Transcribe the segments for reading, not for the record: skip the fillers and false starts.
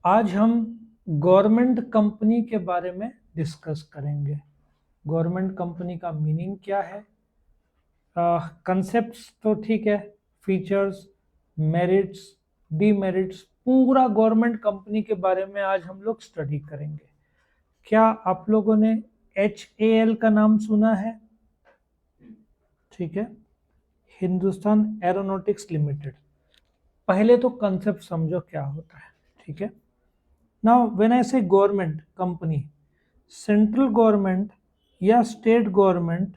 आज हम government company के बारे में डिस्कस करेंगे। गवर्नमेंट कंपनी का मीनिंग क्या है, कंसेप्ट्स तो ठीक है, फीचर्स, मेरिट्स, डीमेरिट्स, पूरा गवर्नमेंट कंपनी के बारे में आज हम लोग स्टडी करेंगे। क्या आप लोगों ने HAL का नाम सुना है? ठीक है, हिंदुस्तान एरोनॉटिक्स लिमिटेड। पहले तो कंसेप्ट समझो क्या होता है। ठीक है, नाउ व्हेन आई से गवर्नमेंट कंपनी, सेंट्रल गवर्नमेंट या स्टेट गवर्नमेंट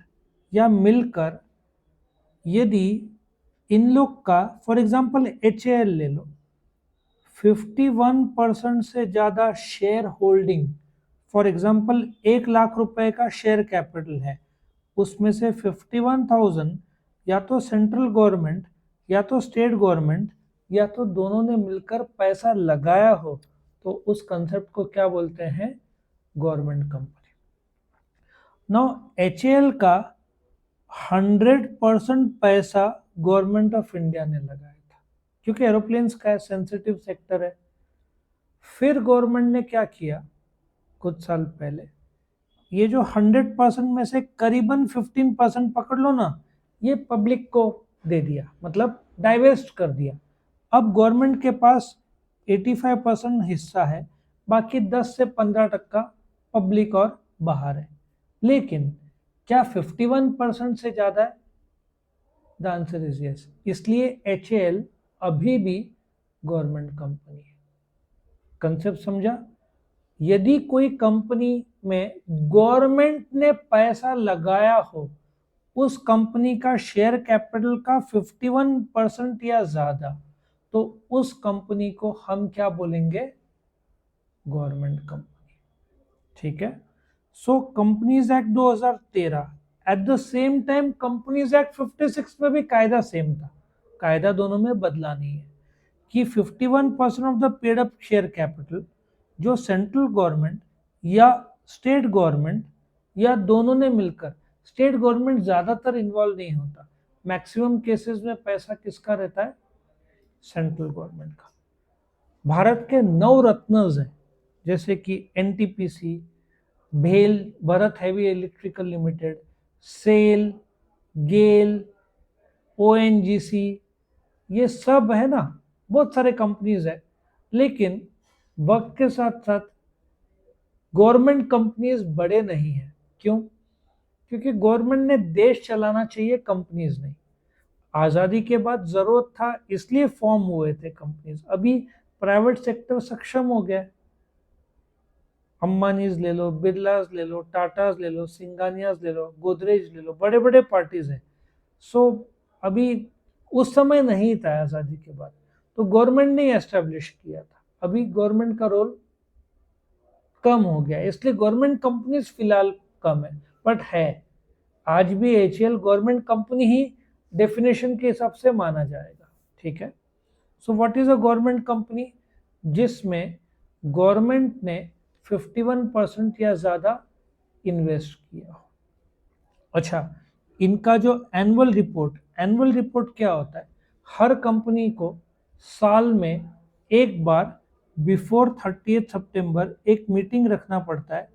या मिलकर यदि इन लोग का, फॉर एग्जांपल HAL ले लो, 51% से ज़्यादा share holding, for example 1 lakh रुपए का शेयर कैपिटल है, उसमें से 51,000 या तो सेंट्रल गवर्नमेंट या तो स्टेट गवर्नमेंट या तो दोनों ने मिलकर पैसा लगाया हो, तो उस कंसेप्ट को क्या बोलते हैं? Government company. नाउ HAL का 100% पैसा गवर्नमेंट ऑफ इंडिया ने लगाया था, क्योंकि एरोप्लेन्स का सेंसिटिव सेक्टर है। फिर गवर्नमेंट ने क्या किया, कुछ साल पहले ये जो 100% में से करीबन 15% पकड़ लो ना, ये पब्लिक को दे दिया, मतलब डाइवेस्ट कर दिया। अब गवर्नमेंट के पास 85% हिस्सा है, बाकी 10 से 15% पब्लिक और बाहर है। लेकिन क्या 51% से ज़्यादा है? The answer is yes. इसलिए HAL अभी भी गवर्नमेंट कंपनी है। कंसेप्ट समझा? यदि कोई कंपनी में गवर्नमेंट ने पैसा लगाया हो, उस कंपनी का शेयर कैपिटल का 51% या ज्यादा, तो उस कंपनी को हम क्या बोलेंगे? Government company. ठीक है, सो companies act 2013, at the same time companies act 56 में भी कायदा सेम था। कायदा दोनों में बदला नहीं है कि 51% of the paid up share capital जो सेंट्रल गवर्नमेंट या स्टेट गवर्नमेंट या दोनों ने मिलकर, स्टेट गवर्नमेंट ज्यादातर इन्वॉल्व नहीं होता, मैक्सिमम केसेस में पैसा किसका रहता है? सेंट्रल गवर्नमेंट का। भारत के 9 रत्नज हैं, जैसे कि NTPC, भेल, Bharat heavy electrical limited, SAIL, GAIL, ONGC, ये सब है ना, बहुत सारे कंपनीज है। लेकिन वक्त के साथ साथ गवर्नमेंट कंपनीज बड़े नहीं हैं। क्यों? क्योंकि गवर्नमेंट ने देश चलाना चाहिए, कंपनीज नहीं। आजादी के बाद जरूरत था, इसलिए फॉर्म हुए थे कंपनीज। अभी प्राइवेट सेक्टर सक्षम हो गया। अंबानीज ले लो, बिरलाज ले लो, टाटाज ले लो, सिंगानियाज ले लो, गोदरेज ले लो, बड़े बड़े पार्टीज हैं। सो अभी उस समय नहीं था आजादी के बाद, तो गवर्नमेंट ने एस्टेब्लिश किया था। अभी गवर्नमेंट का रोल कम हो गया, इसलिए गवर्नमेंट कंपनीज फिलहाल कम है, बट है। आज भी HAL गवर्नमेंट कंपनी ही डेफिनेशन के हिसाब से माना जाएगा। ठीक है, so what is a government company? जिसमें गवर्नमेंट ने 51% या ज्यादा इन्वेस्ट किया हो। अच्छा, इनका जो एनुअल रिपोर्ट क्या होता है? हर कंपनी को साल में एक बार बिफोर 30 सितंबर एक मीटिंग रखना पड़ता है,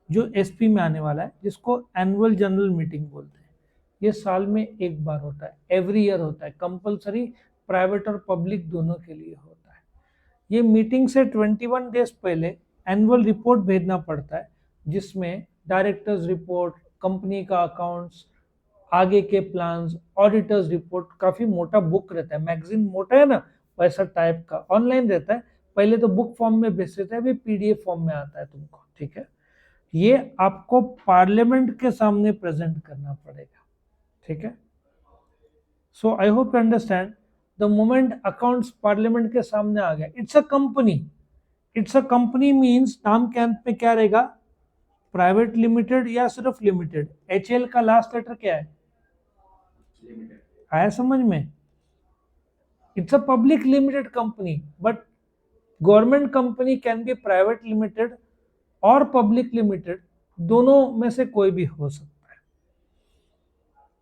जो SP में आने वाला है, जिसको एनुअल जनरल मीटिंग बोलते हैं। ये साल में एक बार होता है, एवरी ईयर होता है, कंपलसरी, प्राइवेट और पब्लिक दोनों के लिए होता है। ये मीटिंग से 21 डेज पहले एनुअल रिपोर्ट भेजना पड़ता है, जिसमें डायरेक्टर्स रिपोर्ट, कंपनी का अकाउंट्स, आगे के प्लान्स, ऑडिटर्स रिपोर्ट, काफी मोटा बुक रहता है। मैगजीन मोटा है ना, वैसा टाइप का ऑनलाइन रहता है। पहले तो बुक फॉर्म में भेजते थे, अभी PDF फॉर्म में आता है तुमको। ठीक है, ये आपको पार्लियामेंट के सामने प्रेजेंट करना पड़ेगा। ठीक है, so I hope you understand. The moment accounts parliament के सामने आ गया, it's a company. It's a company means नाम के अंत में क्या रहेगा? प्राइवेट लिमिटेड या सिर्फ लिमिटेड? HAL का लास्ट लेटर क्या है? आया समझ में? It's a public limited company, but government company can be private limited और पब्लिक लिमिटेड, दोनों में से कोई भी हो सकता है।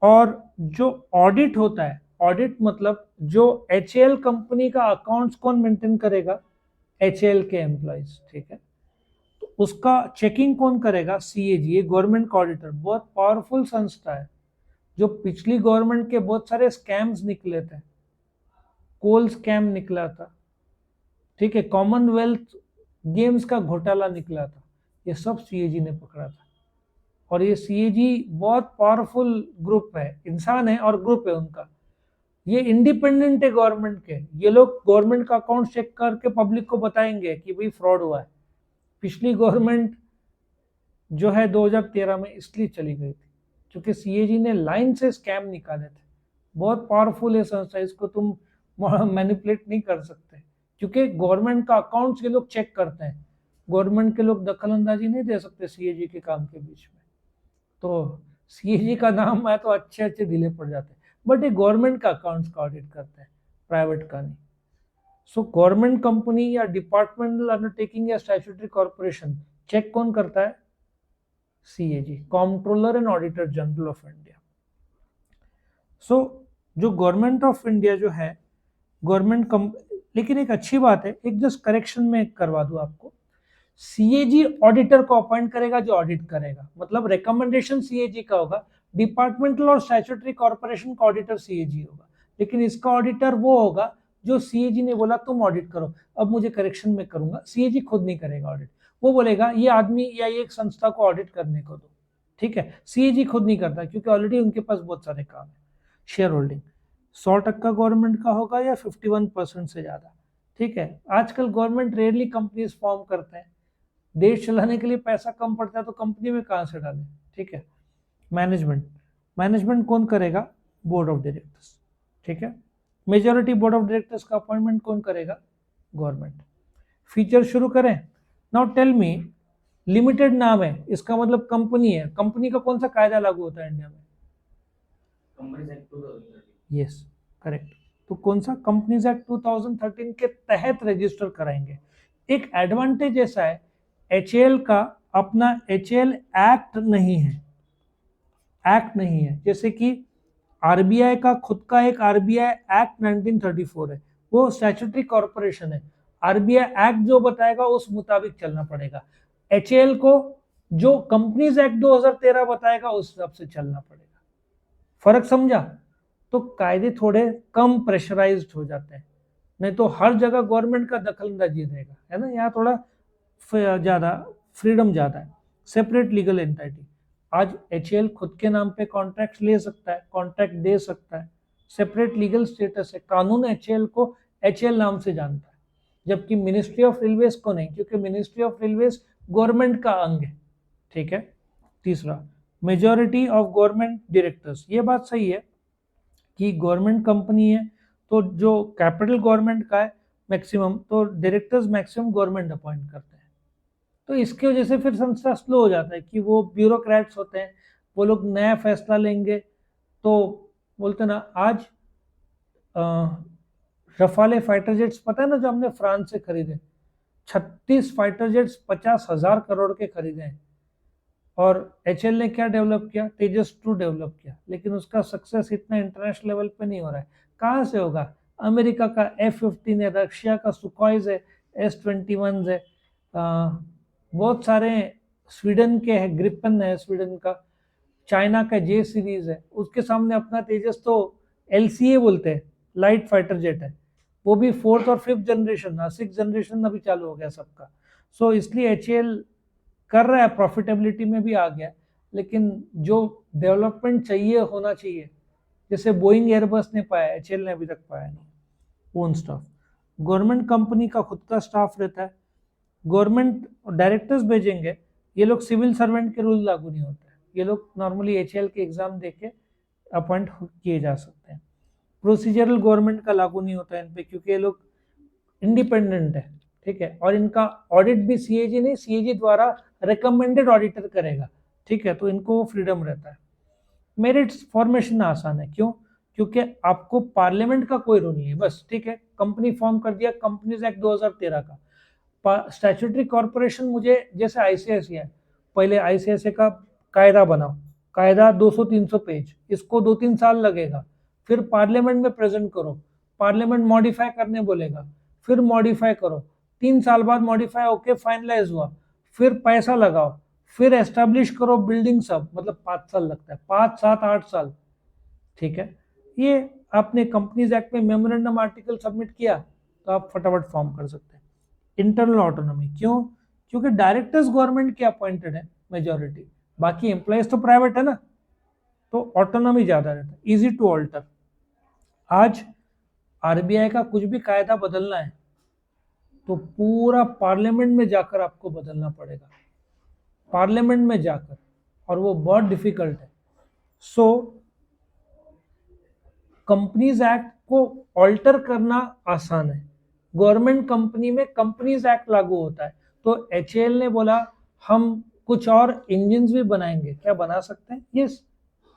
और जो ऑडिट होता है, ऑडिट मतलब जो HAL कंपनी का अकाउंट्स कौन मेंटेन करेगा? HAL के एम्प्लॉयज, ठीक है। तो उसका चेकिंग कौन करेगा? CAG, ये गवर्नमेंट का ऑडिटर, बहुत पावरफुल संस्था है, जो पिछली गवर्नमेंट के बहुत सारे स्कैम्स निकले थे, कोल स्कैम निकला था, ठीक है, कॉमनवेल्थ गेम्स का घोटाला निकला था, ये सब CAG ने पकड़ा था। और ये CAG बहुत पावरफुल ग्रुप है, इंसान है और ग्रुप है उनका, ये इंडिपेंडेंट है गवर्नमेंट के। ये लोग गवर्नमेंट का अकाउंट चेक करके पब्लिक को बताएंगे कि भाई फ्रॉड हुआ है। पिछली गवर्नमेंट जो है 2013 में इसलिए चली गई थी क्योंकि CAG ने लाइन से स्कैम निकाले थे। बहुत पावरफुल है संस्था, इसको तुम मैनिपुलेट नहीं कर सकते, क्योंकि गवर्नमेंट का अकाउंट ये लोग चेक करते हैं। गवर्नमेंट के लोग दखल अंदाजी नहीं दे सकते CAG के काम के बीच में। तो CAG का नाम आए तो अच्छे अच्छे ढीले पड़ जाते हैं, बट ये गवर्नमेंट का अकाउंट्स का ऑडिट करते हैं, प्राइवेट का नहीं। सो गवर्नमेंट कंपनी या डिपार्टमेंटल अंडरटेकिंग या स्टैट्यूटरी कॉर्पोरेशन चेक कौन करता है? CAG, controller and auditor general of India. So जो गवर्नमेंट ऑफ इंडिया जो है गवर्नमेंट लेकिन एक अच्छी बात है, एक जस्ट करेक्शन में करवा दूं आपको, CAG ऑडिटर को अपॉइंट करेगा जो ऑडिट करेगा, मतलब रिकमेंडेशन CAG का होगा, डिपार्टमेंटल और स्टैट्यूटरी कॉर्पोरेशन का ऑडिटर CAG होगा, लेकिन इसका ऑडिटर वो होगा जो CAG ने बोला तुम ऑडिट करो। अब मुझे करेक्शन में करूंगा, CAG खुद नहीं करेगा ऑडिट, वो बोलेगा ये आदमी या ये एक संस्था को ऑडिट करने को दो, ठीक है। CAG खुद नहीं करता क्योंकि ऑलरेडी उनके पास बहुत सारे काम है। शेयर होल्डिंग 100% गवर्नमेंट का होगा या 51% से ज्यादा, ठीक है। आजकल गवर्नमेंट रेयरली कंपनीज फॉर्म करते हैं, देश चलाने के लिए पैसा कम पड़ता है तो कंपनी में कहां से डालें, ठीक है। मैनेजमेंट कौन करेगा? बोर्ड ऑफ डायरेक्टर्स, ठीक है। मेजॉरिटी बोर्ड ऑफ डायरेक्टर्स का अपॉइंटमेंट कौन करेगा? गवर्नमेंट। फीचर शुरू करें। नाउ टेल मी, लिमिटेड नाम है, इसका मतलब कंपनी है, कंपनी का कौन सा कायदा लागू होता है इंडिया में? Companies act 2013। Yes, correct. तो कौन सा? कंपनीज एक्ट 2013 के तहत रजिस्टर कराएंगे। एक एडवांटेज ऐसा है, HAL का अपना HAL एक्ट नहीं है, जैसे कि RBI का खुद का एक RBI एक्ट 1934 है, वो स्टैट्यूटरी कॉर्पोरेशन है। RBI एक्ट जो बताएगा उस मुताबिक चलना पड़ेगा। HAL को जो कंपनीज एक्ट 2013 बताएगा उस हिसाब से चलना पड़ेगा। फर्क समझा? तो कायदे थोड़े कम प्रेशराइज्ड हो जाते हैं, नहीं तो हर जगह गवर्नमेंट का दखलंदाजी रहेगा, है ना। यहाँ थोड़ा ज्यादा फ्रीडम ज्यादा है। सेपरेट लीगल एंटिटी, आज HAL खुद के नाम पे कॉन्ट्रैक्ट ले सकता है, कॉन्ट्रैक्ट दे सकता है, सेपरेट लीगल स्टेटस है, कानून HAL को HAL नाम से जानता है, जबकि मिनिस्ट्री ऑफ रेलवेज को नहीं, क्योंकि मिनिस्ट्री ऑफ रेलवेज गवर्नमेंट का अंग है, ठीक है। तीसरा, मेजॉरिटी ऑफ गवर्नमेंट डायरेक्टर्स, ये बात सही है कि गवर्नमेंट कंपनी है तो जो कैपिटल गवर्नमेंट का है मैक्सिमम, तो डायरेक्टर्स मैक्सिमम गवर्नमेंट अपॉइंट करते हैं। तो इसकी वजह से फिर संस्था स्लो हो जाता है कि वो ब्यूरोक्रेट्स होते हैं, वो लोग नया फैसला लेंगे तो बोलते ना, आज रफाले फाइटर जेट्स पता है ना, जो हमने फ्रांस से खरीदे, 36 फाइटर जेट्स 50,000 करोड़ के खरीदे हैं। और HAL ने क्या डेवलप किया? तेजस 2 डेवलप किया, लेकिन उसका सक्सेस इतना इंटरनेशनल लेवल पे नहीं हो रहा है। कहाँ से होगा? अमेरिका का F-15 है, रशिया का सुकॉइज है, S-21 है, बहुत सारे, स्वीडन के है, ग्रिपन है स्वीडन का, चाइना का J सीरीज है, उसके सामने अपना तेजस तो LCA बोलते हैं, लाइट फाइटर जेट है, वो भी 4th और 5th जनरेशन, 6th जनरेशन अभी चालू हो गया सबका। सो इसलिए HAL कर रहा है, प्रॉफिटेबिलिटी में भी आ गया, लेकिन जो डेवलपमेंट चाहिए होना चाहिए, जैसे बोइंग एयरबस ने पाया, HAL ने अभी तक पाया नहीं। ओन स्टाफ, गवर्नमेंट कंपनी का खुद का स्टाफ रहता है, गवर्नमेंट डायरेक्टर्स भेजेंगे, ये लोग सिविल सर्वेंट के रूल लागू नहीं होते हैं, ये लोग नॉर्मली HAL के एग्जाम देके अपॉइंट किए जा सकते हैं। प्रोसीजरल गवर्नमेंट का लागू नहीं होता है इन पे, क्योंकि ये लोग इंडिपेंडेंट है, ठीक है। और इनका ऑडिट भी CAG नहीं, CAG द्वारा रिकमेंडेड ऑडिटर करेगा, ठीक है, तो इनको फ्रीडम रहता है। मेरिट्स फॉर्मेशन आसान है, क्यों? क्योंकि आपको पार्लियामेंट का कोई रोल नहीं है, बस, ठीक है, कंपनी फॉर्म कर दिया, कंपनीज एक्ट 2013 का। स्टैट्यूटरी कॉर्पोरेशन, मुझे जैसे ICICI, पहले ICICI का कायदा बनाओ, कायदा 200-300 पेज, इसको 2-3 साल लगेगा, फिर पार्लियामेंट में प्रेजेंट करो, पार्लियामेंट मॉडिफाई करने बोलेगा, फिर मॉडिफाई करो, 3 साल बाद मॉडिफाई होके फाइनलाइज हुआ, फिर पैसा लगाओ, फिर एस्टेब्लिश करो बिल्डिंग सब, मतलब 5 साल लगता है, 5 7 8 साल। ठीक है, ये आपने कंपनीज एक्ट में मेमोरेंडम आर्टिकल सबमिट किया तो आप फटाफट फॉर्म कर सकते हैं। इंटरनल ऑटोनॉमी क्यों? क्योंकि डायरेक्टर्स गवर्नमेंट के अपॉइंटेड है मेजोरिटी, बाकी एम्प्लॉयज तो प्राइवेट है ना, तो ऑटोनॉमी ज्यादा रहता है, इजी टू ऑल्टर। आज आरबीआई का कुछ भी कायदा बदलना है तो पूरा पार्लियामेंट में जाकर आपको बदलना पड़ेगा, पार्लियामेंट में जाकर, और वो बहुत डिफिकल्ट है। सो कंपनीज एक्ट को ऑल्टर करना आसान है, गवर्नमेंट कंपनी में कंपनीज एक्ट लागू होता है। तो एचएएल ने बोला हम कुछ और इंजन भी बनाएंगे, क्या बना सकते हैं? यस,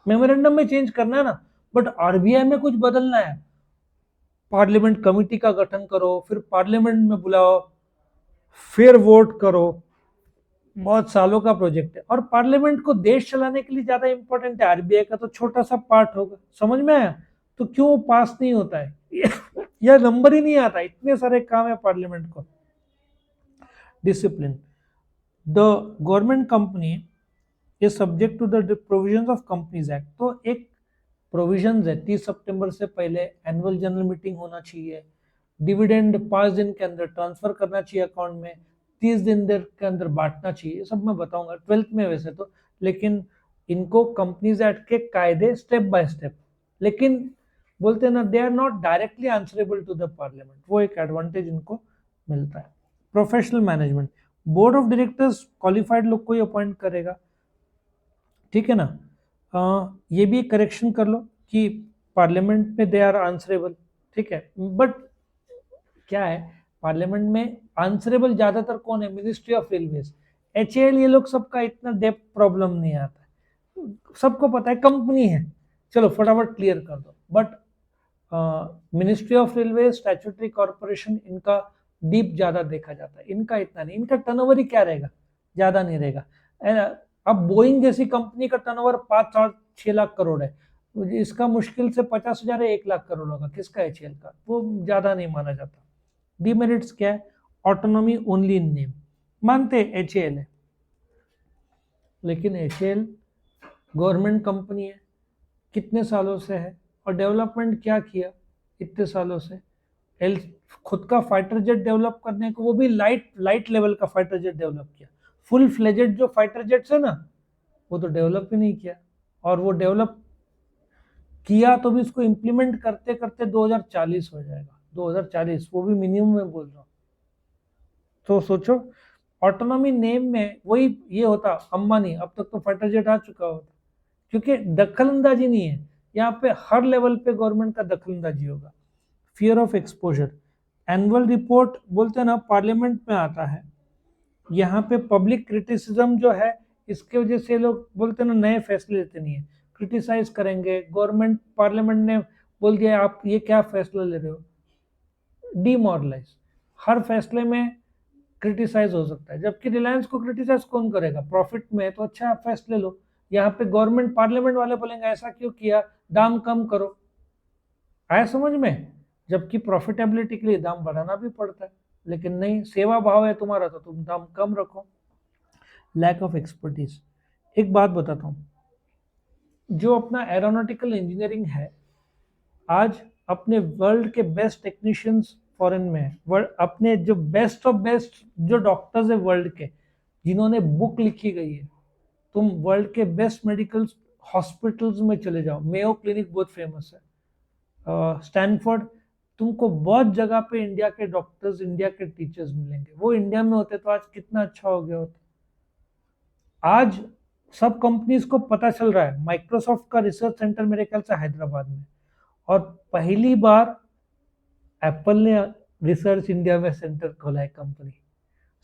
मेमोरेंडम में चेंज करना है ना, बट आरबीआई में कुछ बदलना है, पार्लियामेंट कमेटी का गठन करो, फिर पार्लियामेंट में बुलाओ, फिर वोट करो, बहुत सालों का प्रोजेक्ट है। और पार्लियामेंट को देश चलाने के लिए ज्यादा इंपॉर्टेंट है, आरबीआई का तो छोटा सा पार्ट होगा, समझ में आया? तो क्यों पास नहीं होता है यह नंबर ही नहीं आता, इतने सारे काम है पार्लियामेंट को। Discipline, the government company is subject to the provisions of companies act. तो एक प्रोविजंस है, 30 सितंबर से पहले एनुअल जनरल मीटिंग होना चाहिए, डिविडेंड 5 दिन के अंदर ट्रांसफर करना चाहिए अकाउंट में, 30 दिन के अंदर बांटना चाहिए, ये सब मैं बताऊंगा 12th में वैसे तो। लेकिन इनको कंपनीज एक्ट के कायदे स्टेप बाय स्टेप, लेकिन बोलते हैं ना, they are not directly answerable to the parliament, वो एक एडवांटेज इनको मिलता है। Professional management, board of directors qualified लोग को ही अपॉइंट करेगा, ठीक है ना। ये भी करेक्शन कर लो कि पार्लियामेंट में दे आर आंसरेबल, ठीक है, बट क्या है, पार्लियामेंट में आंसरेबल ज्यादातर कौन है? मिनिस्ट्री ऑफ रेलवेज, एचएएल, ये लोग सबका इतना डेप्थ प्रॉब्लम नहीं आता है, सबको पता है कंपनी है, चलो फटाफट क्लियर कर दो। But ministry of railway, statutory corporation, इनका डीप ज्यादा देखा जाता है, इनका इतना नहीं, इनका टर्नओवर ही क्या रहेगा, ज्यादा नहीं रहेगा। अब बोइंग जैसी कंपनी का टर्नओवर 5 6 लाख करोड़ है, तो इसका मुश्किल से 50,000 1 लाख करोड़ होगा, किसका? एचएएल का, वो ज्यादा नहीं माना जाता। डिमेरिट्स क्या है? ऑटोनॉमी ओनली इन नेम, मानते एचएएल है, लेकिन एचएएल गवर्नमेंट कंपनी है, कितने सालों से है, और डेवलपमेंट क्या किया इतने सालों से? एल खुद का फाइटर जेट डेवलप करने को, वो भी लाइट लेवल का फाइटर जेट डेवलप किया, फुल फ्लेजेड जो फाइटर जेट्स है ना, वो तो डेवलप ही नहीं किया, और वो डेवलप किया तो भी उसको इम्प्लीमेंट करते करते 2040 हो जाएगा, 2040, वो भी मिनिमम में बोल रहा हूँ। तो सोचो, ऑटोनॉमी नेम में वही ये होता, अंबानी अब तक तो फाइटर जेट आ चुका होता, क्योंकि दखलंदाजी नहीं है यहाँ पे, हर लेवल पे गवर्नमेंट का दखलंदाजी होगा। Fear of exposure, annual report बोलते हैं ना, पार्लियामेंट में आता है, यहाँ पे पब्लिक क्रिटिसिज्म जो है, इसके वजह से लोग बोलते हैं ना, नए फैसले लेते नहीं है, क्रिटिसाइज करेंगे गवर्नमेंट, पार्लियामेंट ने बोल दिया आप ये क्या फैसला ले रहे हो, डीमोरलाइज, हर फैसले में क्रिटिसाइज हो सकता है, जबकि रिलायंस को क्रिटिसाइज कौन करेगा? प्रॉफिट में है तो अच्छा आप फैसले लो। यहाँ पे गवर्नमेंट, पार्लियामेंट वाले बोलेंगे ऐसा क्यों किया, दाम कम करो, आया समझ में? जबकि प्रॉफिटेबिलिटी के लिए दाम बढ़ाना भी पड़ता है, लेकिन नहीं, सेवा भाव है तुम्हारा तो तुम दाम कम रखो। लैक ऑफ एक्सपर्टीज, एक बात बताता हूँ, जो अपना एरोनॉटिकल इंजीनियरिंग है, आज अपने वर्ल्ड के बेस्ट टेक्नीशियंस फॉरेन में है, वर्ल्ड अपने जो बेस्ट ऑफ बेस्ट जो डॉक्टर्स है वर्ल्ड के, जिन्होंने बुक लिखी गई है, तुम वर्ल्ड के बेस्ट मेडिकल हॉस्पिटल्स में चले जाओ, मेयो क्लिनिक बहुत फेमस है, स्टैनफोर्ड, तुमको बहुत जगह पे इंडिया के डॉक्टर्स, इंडिया के टीचर्स मिलेंगे, वो इंडिया में होते तो आज कितना अच्छा हो गया होता। आज सब कंपनीज को पता चल रहा है, माइक्रोसॉफ्ट का रिसर्च सेंटर मेरे ख्याल से हैदराबाद में, और पहली बार एप्पल ने रिसर्च इंडिया में सेंटर खोला है कंपनी।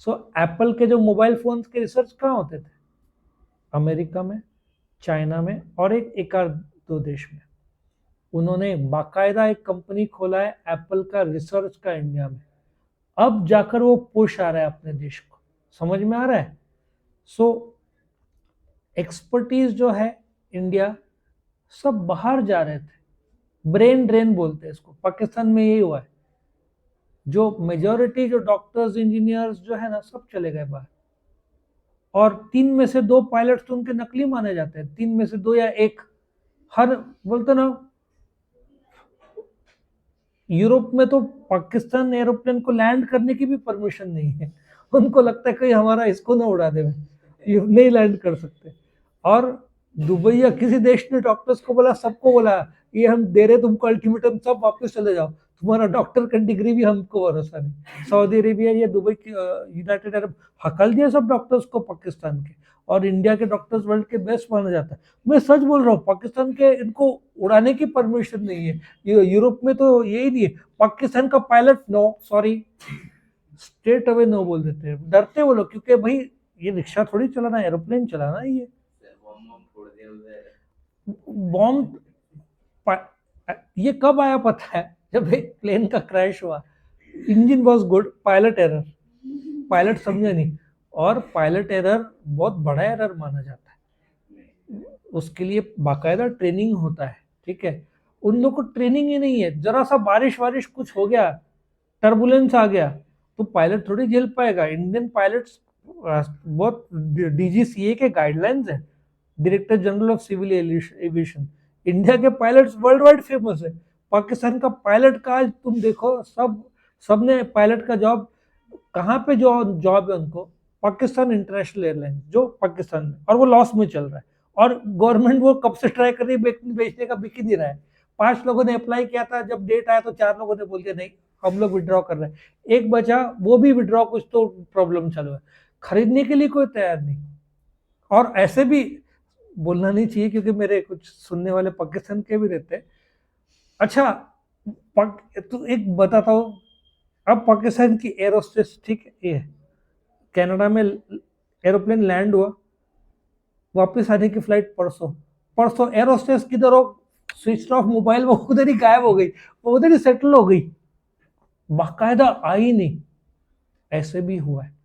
सो एप्पल के जो मोबाइल फोन्स के रिसर्च कहाँ होते थे? अमेरिका में, चाइना में, और एक आध दो देश में। उन्होंने बाकायदा एक कंपनी खोला है एप्पल का रिसर्च का इंडिया में, अब जाकर वो पुश आ रहा है अपने देश को, समझ में आ रहा है? सो एक्सपर्टीज जो है इंडिया, सब बाहर जा रहे थे, ब्रेन ड्रेन बोलते हैं इसको, पाकिस्तान में यही हुआ है, जो मेजॉरिटी जो डॉक्टर्स इंजीनियर्स जो है ना सब चले गए बाहर, और 3 में से 2 पायलट्स तो उनके नकली माने जाते हैं, 3 में से 2 या 1। हर बोलते ना, यूरोप में तो पाकिस्तान एरोप्लेन को लैंड करने की भी परमिशन नहीं है। उनको लगता है कहीं हमारा इसको ना उड़ा दे, ये नहीं लैंड कर सकते। और दुबई या किसी देश ने डॉक्टर्स को बोला, सबको बोला ये हम दे रहे तुमको अल्टीमेटम, सब वापस चले जाओ, तुम्हारा डॉक्टर का डिग्री भी हमको भरोसा नहीं। सऊदी अरेबिया या दुबई की यूनाइटेड अरब हकल दिया सब डॉक्टर्स को पाकिस्तान के, और इंडिया के डॉक्टर्स वर्ल्ड के बेस्ट माना जाता है। मैं सच बोल रहा हूँ, पाकिस्तान के इनको उड़ाने की परमिशन नहीं है। यूरोप में तो यही नहीं है, पाकिस्तान का pilot no sorry, straight away no बोल देते हैं, डरते वो लोग, क्योंकि भाई ये रिक्शा थोड़ी चलाना, एरोप्लेन चलाना ही है। बॉम्ब ये कब आया पता है? जब एक प्लेन का क्रैश हुआ, engine was good, pilot error, pilot समझा नहीं, और पायलट एरर बहुत बड़ा एरर माना जाता है, उसके लिए बाकायदा ट्रेनिंग होता है, ठीक है। उन लोग को ट्रेनिंग ही नहीं है, जरा सा बारिश वारिश कुछ हो गया, टर्बुलेंस आ गया, तो पायलट थोड़ी झेल पाएगा। इंडियन पायलट्स बहुत, डीजीसीए के गाइडलाइंस है, director general of civil aviation, India के पायलट्स वर्ल्ड वाइड फेमस है। पाकिस्तान का पायलट का आज तुम देखो, सबने पायलट का जॉब, कहाँ पे जो जॉब है उनको, पाकिस्तान इंटरनेशनल एयरलाइंस जो पाकिस्तान में, और वो लॉस में चल रहा है, और गवर्नमेंट वो कब से ट्राई कर रही है बेचने का, बिक ही नहीं रहा है। 5 लोगों ने अप्लाई किया था, जब डेट आया तो 4 लोगों ने बोल दिया नहीं हम लोग विड्रॉ कर रहे हैं, एक बचा वो भी विड्रॉ, कुछ तो प्रॉब्लम चल रहा है, खरीदने के लिए कोई तैयार नहीं। और ऐसे भी बोलना नहीं चाहिए क्योंकि मेरे कुछ सुनने वाले पाकिस्तान के भी रहते हैं। अच्छा, तो एक बताता हूँ, अब पाकिस्तान की एरोस्पेस, ठीक है, ये कनाडा में एरोप्लेन लैंड हुआ, वापस आने की फ्लाइट परसों, परसों एरोस्पेस किधर हो, स्विच ऑफ मोबाइल, वो उधर ही गायब हो गई, वो उधर ही सेटल हो गई, बाकायदा आई नहीं। ऐसे भी हुआ है।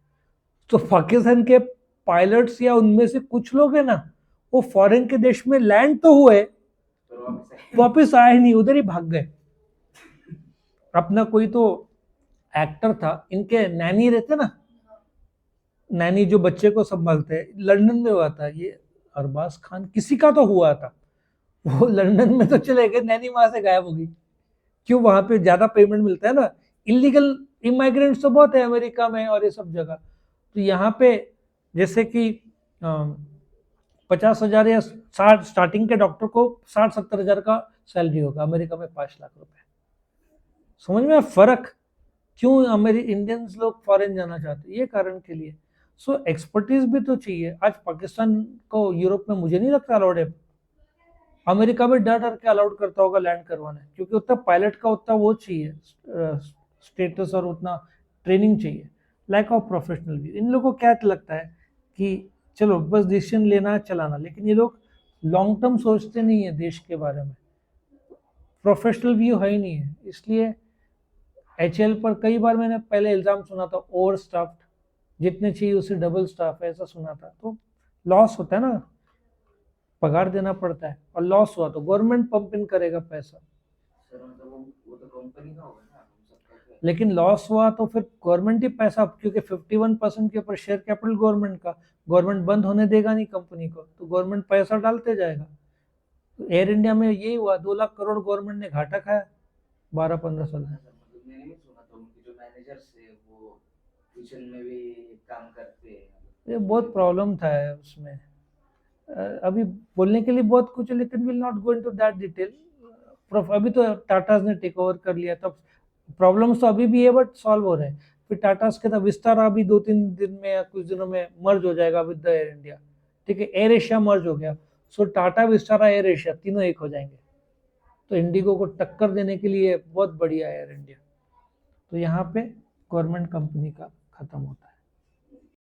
तो पाकिस्तान के पायलट्स या उनमें से कुछ लोग है ना, वो फॉरेन के देश में लैंड तो हुए, वापस आए नहीं, उधर ही भाग गए। अपना कोई तो एक्टर था, इनके नैनी रहते ना, नैनी जो बच्चे को संभालते हैं, लंदन में हुआ था ये, अरबाज खान किसी का तो हुआ था, वो लंदन में तो चले गए, नैनी वहां से गायब हो गई। क्यों? वहां पे ज्यादा पेमेंट मिलता है ना, इलीगल इमाइग्रेंट्स तो बहुत है अमेरिका में और ये सब जगह, तो यहाँ पे जैसे कि 50,000 या 60, स्टार्टिंग के डॉक्टर को 60-70 हजार का सैलरी होगा, अमेरिका में 5 लाख रुपए। समझ में फर्क? क्यों इंडियंस लोग फॉरेन जाना चाहते हैं? ये कारण के लिए। सो एक्सपर्टीज भी तो चाहिए। आज पाकिस्तान को यूरोप में मुझे नहीं लगता अलाउड है, अमेरिका में डर डर के अलाउड करता होगा लैंड करवाने, क्योंकि उतना पायलट का उतना वो चाहिए स्टेटस, और उतना ट्रेनिंग चाहिए, लैक ऑफ प्रोफेशनल व्यू। इन लोगों को क्या लगता है कि चलो बस डिसीजन लेना चलाना, लेकिन ये लोग लॉन्ग टर्म सोचते नहीं है देश के बारे में, प्रोफेशनल व्यू है ही नहीं है। इसलिए एचएल पर कई बार मैंने पहले इल्ज़ाम सुना था, ओवर स्टाफ्ड, जितने चाहिए उससे डबल स्टाफ है, ऐसा सुना था। तो लॉस होता है ना, पगार देना पड़ता है, और लॉस हुआ तो गवर्नमेंट पंप इन करेगा पैसा। वो तो कंपनी का होगा ना, लेकिन लॉस हुआ तो फिर गवर्नमेंट ही पैसा, क्योंकि 51% के ऊपर शेयर कैपिटल गवर्नमेंट का, गवर्नमेंट बंद होने देगा नहीं कंपनी को, तो गवर्नमेंट पैसा डालते जाएगा। तो एयर इंडिया में यही हुआ, 2 लाख करोड़ गवर्नमेंट ने घाटा खाया 12-15 साल में। ये बहुत प्रॉब्लम था उसमें, अभी बोलने के लिए बहुत कुछ है, लेकिन will not go into that detail. अभी तो टाटा ने टेक ओवर कर लिया, तब प्रॉब्लम्स तो अभी भी है बट सॉल्व हो रहे हैं। फिर टाटा के साथ विस्तारा अभी 2-3 दिन में या कुछ दिनों में मर्ज हो जाएगा विद द एयर इंडिया, ठीक है, एयर एशिया मर्ज हो गया, सो टाटा, विस्तारा, एयर एशिया तीनों एक हो जाएंगे। तो इंडिगो को टक्कर देने के लिए बहुत बढ़िया एयर इंडिया। तो यहाँ पे गवर्नमेंट कंपनी का खत्म होता है।